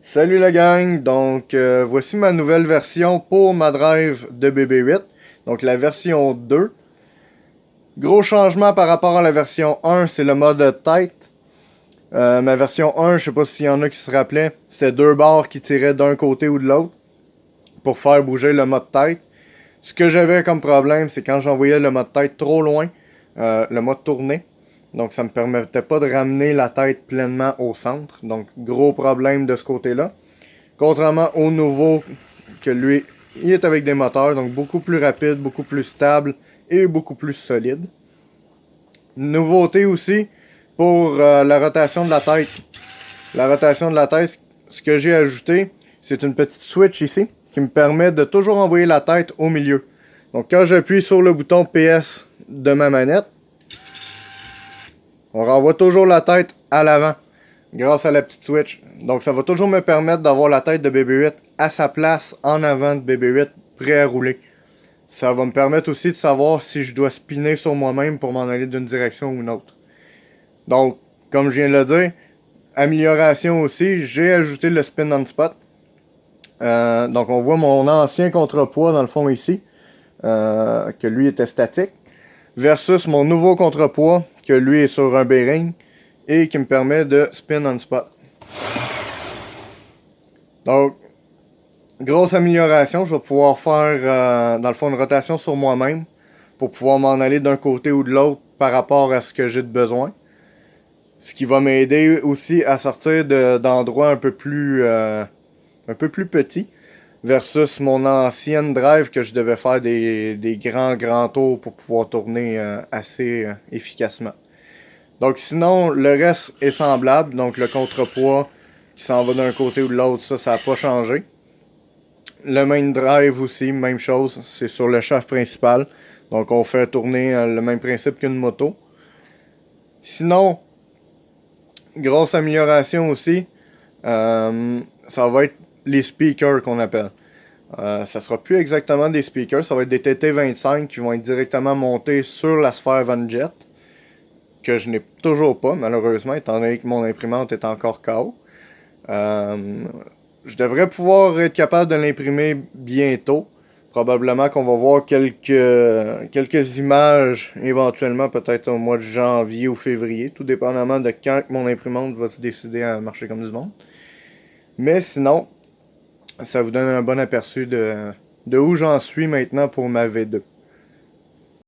Salut la gang, donc voici ma nouvelle version pour ma drive de BB8, donc la version 2. Gros changement par rapport à la version 1, c'est le mode tête. Ma version 1, je sais pas s'il y en a qui se rappelaient, c'était deux barres qui tiraient d'un côté ou de l'autre pour faire bouger le mode tête. Ce que j'avais comme problème, c'est quand j'envoyais le mode tête trop loin, le mode tournait. Donc ça me permettait pas de ramener la tête pleinement au centre. Donc gros problème de ce côté-là. Contrairement au nouveau, que lui, il est avec des moteurs, donc beaucoup plus rapide, beaucoup plus stable et beaucoup plus solide. Nouveauté aussi pour la rotation de la tête. La rotation de la tête, ce que j'ai ajouté, c'est une petite switch ici qui me permet de toujours envoyer la tête au milieu. Donc quand j'appuie sur le bouton PS de ma manette, on renvoie toujours la tête à l'avant grâce à la petite switch. Donc ça va toujours me permettre d'avoir la tête de BB8 à sa place en avant de BB8 prêt à rouler. Ça va me permettre aussi de savoir si je dois spinner sur moi-même pour m'en aller d'une direction ou une autre. Donc, comme je viens de le dire, amélioration aussi, j'ai ajouté le spin on spot. Donc on voit mon ancien contrepoids dans le fond ici, que lui était statique, versus mon nouveau contrepoids, que lui est sur un bearing, et qui me permet de spin on spot. Donc, grosse amélioration, je vais pouvoir faire dans le fond une rotation sur moi-même pour pouvoir m'en aller d'un côté ou de l'autre par rapport à ce que j'ai de besoin. Ce qui va m'aider aussi à sortir d'endroits un peu plus petits versus mon ancienne drive que je devais faire des grands tours pour pouvoir tourner assez efficacement. Donc sinon, le reste est semblable. Donc le contrepoids qui s'en va d'un côté ou de l'autre, ça n'a pas changé. Le main drive aussi, même chose, c'est sur le shaft principal. Donc on fait tourner le même principe qu'une moto. Sinon, grosse amélioration aussi, ça va être les speakers qu'on appelle. Ça sera plus exactement des speakers, ça va être des TT25 qui vont être directement montés sur la sphère Van Jet, que je n'ai toujours pas malheureusement, étant donné que mon imprimante est encore KO. Je devrais pouvoir être capable de l'imprimer bientôt. Probablement qu'on va voir quelques images éventuellement, peut-être au mois de janvier ou février, tout dépendamment de quand mon imprimante va se décider à marcher comme du monde. Mais sinon, ça vous donne un bon aperçu de où j'en suis maintenant pour ma V2.